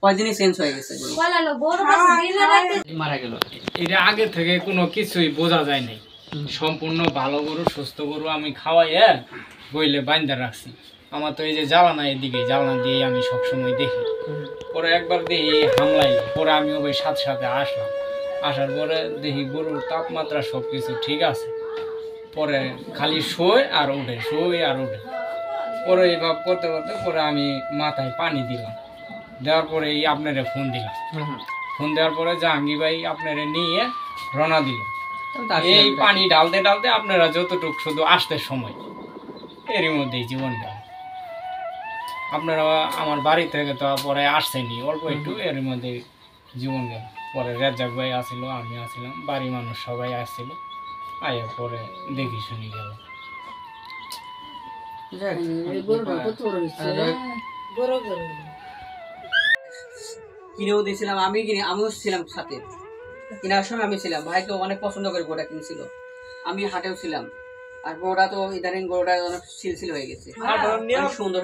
কয়দিনই change হয়ে গেছে মারা গেল। এটা আগে থেকে কোনো কিছুই বোঝা যায় নাই। সম্পূর্ণ ভালো গরু, সুস্থ গরু আমি খাওয়াই বইলে বাইন্দা রাখছি। আমার তো এই যে জ্বালানা, এদিকে জ্বালানা দিয়ে আমি সবসময় দেখি। পরে একবার দেখি হামলাই, পরে আমি ওই সাথে সাথে আসলাম। আসার পরে দেখি গরুর তাপমাত্রা সব কিছু ঠিক আছে। পরে খালি শোয় আর উঠে, শোয় আর উঠে। পরে এইভাবে করতে করতে পরে আমি মাথায় পানি দিলাম, দেওয়ার পরে এই আপনারে ফোন দিলাম। ফোন দেওয়ার পরে জাহাঙ্গীর ভাই আপনারে নিয়ে রওনা দিল। এই পানি ঢালতে ঢালতে আপনারা যতটুকু শুধু আসতে সময়, এরই মধ্যেই জীবন গেল। আপনারা আমার বাড়ি থেকে তো পরে আসছেনি, অল্প একটু, এর মধ্যে জীবন গেল। পরে রেজ্জাক ভাই আসছিল, আমি আসছিলাম, বাড়ির মানুষ সবাই আসছিল, আয়া পরে দেখি শুনি গেল। কিনেও দিয়েছিলাম, আমিও ছিলাম সাথে। কেনার সময় আমি ছিলাম, ভাই তো অনেক পছন্দ করে গরুটা কিনছিল, আমি হাটেও ছিলাম। আর গরুটা তো ইদানিং গরুটা অনেক সিলসিল হয়ে গেছে, সুন্দর।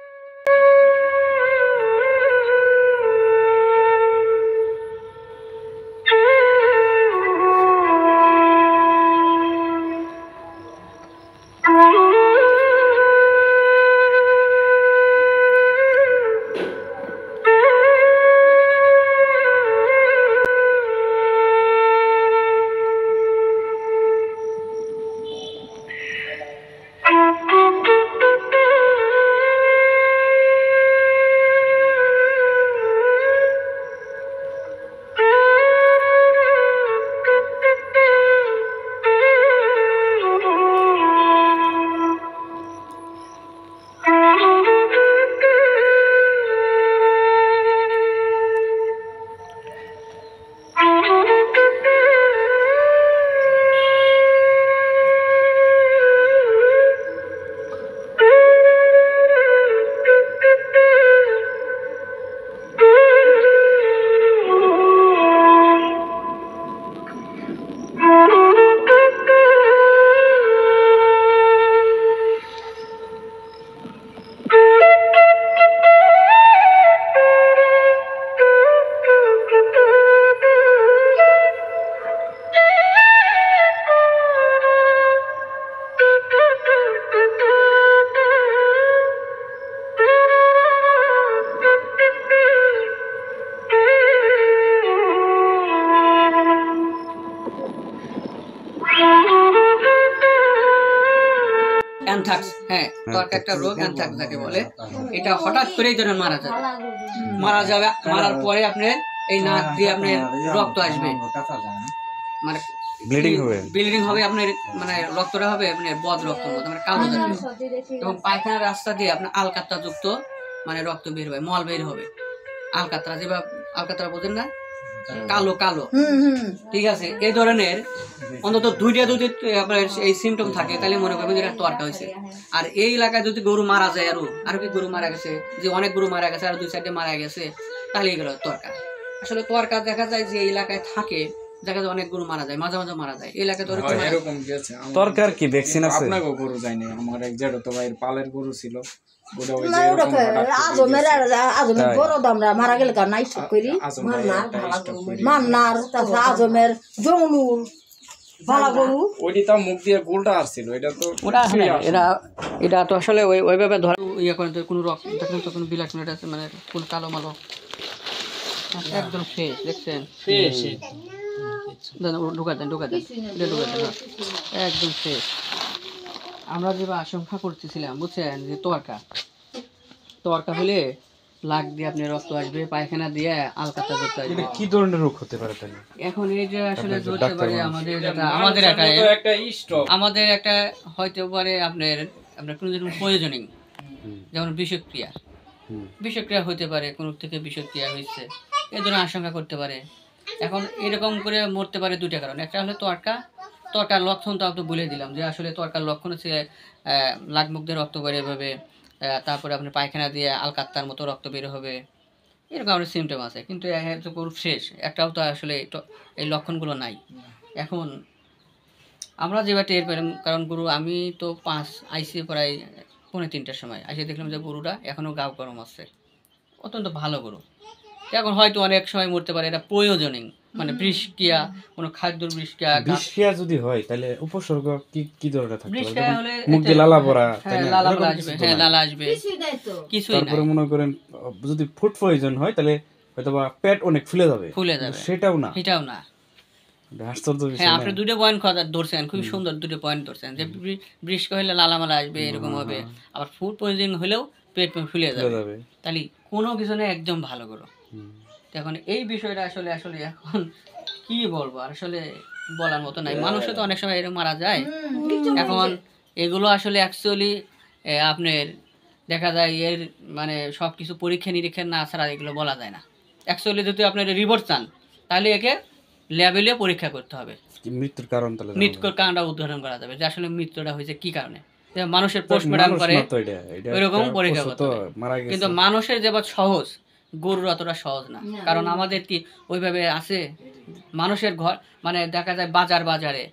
অ্যানথ্রাক্স, হ্যাঁ, ত্বক একটা রোগ, অ্যানথ্রাক্স যাকে বলে। এটা হঠাৎ করেই ধরেন মারা যাবে, মারার পরে আপনার এই নাক দিয়ে আপনার রক্ত আসবে, মানে ব্লিডিং হবে আপনার, মানে রক্তটা হবে আপনার বদ রক্ত, মানে কালো জাতীয়, এবং পায়খানার রাস্তা দিয়ে আপনার আলকাতরা যুক্ত মানে রক্ত বের হবে, মল বের হবে। আলকাতরা, যেভাবে আলকাতরা বোঝেন না, কালো কালো, ঠিক আছে। এই ধরনের অন্তত দুইটা যদি আপনার এই সিমটম থাকে, তাহলে মনে করবেন যেটা তোয়ারকা হয়েছে। আর এই এলাকায় যদি গরু মারা যায়, আরো কি গরু মারা গেছে, যে অনেক গরু মারা গেছে, আর দুই সাইডে মারা গেছে, তাহলে এগুলো তোয়ারকা। আসলে তোয়ারকা দেখা যায় যে এই এলাকায় থাকে, দেখা যায় অনেক গরু মারা যায়, মাঝে মাঝে মারা যায়। এই এলাকায় এরকম গেছে। তোয়ারকার কি ভ্যাকসিন আছে? আপনাকে গরু যায়নি, আমার এক জেঠতো ভাইয়ের পালের গরু ছিল, মারা গেলে মান্নার, তারপর আজমের, জংলুর ভালো গরু, ওইটা মুখ দিয়ে গোলটা আসছিল। এটা তো এটা তো আসলে ওইভাবে ধরা ইয়ে করেন, কোনো রক্ত দেখেন তো, কোনো বিলাক আছে, মানে কোন কালো মালো একদম ফ্রেশ, দেখছেন, ঢুকা দেন একদম ফ্রেশ। আমরা যে আশঙ্কা করতেছিলাম, বুঝছেন, যে তোয়ারকা হলে লাগ দিয়ে আপনি রক্ত আসবে, পায়খানা দিয়ে আলকাতা করতে আসবে। কি ধরনের রোগ হতে পারে তাহলে? এখন এই যে আসলে ধরতে পারে আমাদের একটা হয়তো পারে আপনার কোনো যেরকম পয়জনিং, যেমন বিষক্রিয়া হতে পারে, কোনো থেকে বিষক্রিয়া হয়েছে, এই ধরনের আশঙ্কা করতে পারে। এখন এরকম করে মরতে পারে দুইটা কারণ। একটা হলো তোয়ারকার লক্ষণ, তো আপনি বলে দিলাম যে আসলে তোয়ারকার লক্ষণ হচ্ছে লাগ মুখ দিয়ে রক্ত বের হবে, তারপরে আপনার পায়খানা দিয়ে আলকাত্তার মতো রক্ত বের হবে, এরকম আমাদের সিমটম আছে। কিন্তু গরু ফ্রেশ, একটাও তো আসলে এই লক্ষণগুলো নাই। এখন আমরা যেভাবে টের পেলাম, কারণ গরু আমি তো আইসি প্রায় 2:45টার সময় আইসে দেখলাম যে গরুটা এখনও গাও গরম আছে, অত্যন্ত ভালো গরু। এখন হয়তো অনেক সময় মরতে পারে, এটা প্রয়োজনীয়, মানে বিষক্রিয়া, কোনো খাদ্যর বিষক্রিয়া। বিষক্রিয়া যদি হয় তাহলে উপসর্গ কি কি ধরনের থাকতে পারে? বিষক্রিয়া যেমন হলে মুখ দিয়ে লালা পড়া, তাই হ্যাঁ না? লালা এরকম আসবে, কিছু তো হ্যাঁ নাই। লালা আসবে, কিছুই তারপরে নাই, মনে করেন যদি ফুড পয়জন হয় তাহলে হয়তোবা পেট অনেক ফুলে যাবে, ফুলে কিন্তু যাবে, সেটাও না। এটাও না। এটা আশ্চর্য বিষয় হ্যাঁ না? আপনি দুটো পয়েন্ট কথা ধরছেন, খুব সুন্দর দুটো পয়েন্ট ধরছেন, যে বৃষ্টি হলে লালামালা আসবে এরকম হবে, আবার ফুড পয়জন হলেও পেট ফুলে ফুলে যাবে, যাবে। তাহলে কোনো কিছু নেই, একদম ভালো করো। হুম। এখন এই বিষয়টা আসলে আসলে এখন কি বলবো, আর আসলে বলার মতো নাই। মানুষও তো অনেক সময় এরকম মারা যায়। এখন এগুলো আসলে অ্যাকচুয়ালি আপনার দেখা যায় এর মানে সব কিছু পরীক্ষা নিরীক্ষা না ছাড়া এগুলো বলা যায় না। অ্যাকচুয়ালি যদি আপনার রিপোর্ট চান তাহলে একে ল্যাবেলে পরীক্ষা করতে হবে, কি মৃত্যুর কারণ তাহলে জানা মৃত্যুর যাবে? কারণটা উদ্ঘাটন করা যাবে যে আসলে মৃত্যুটা হয়েছে কি কারণে। যে মানুষের পোস্টমর্টম মানুষ করে না তো এটা, এটা ওইরকম একটা পরীক্ষা পশু করতে তো হবে। মারা গেছে। কিন্তু মানুষের যে সহজ, গরুর অতটা সহজ না, কারণ আমাদের কি ওইভাবে আছে মানুষের ঘর, মানে দেখা যায় বাজারে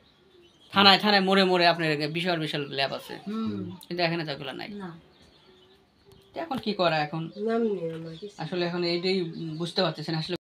থানায় থানায় মোড়ে মোড়ে আপনার বিশাল বিশাল ল্যাব আছে, কিন্তু এখানে তো এগুলো নাই। এখন কি করা, এখন আসলে এখন এইটাই বুঝতে পারতেছেন আসলে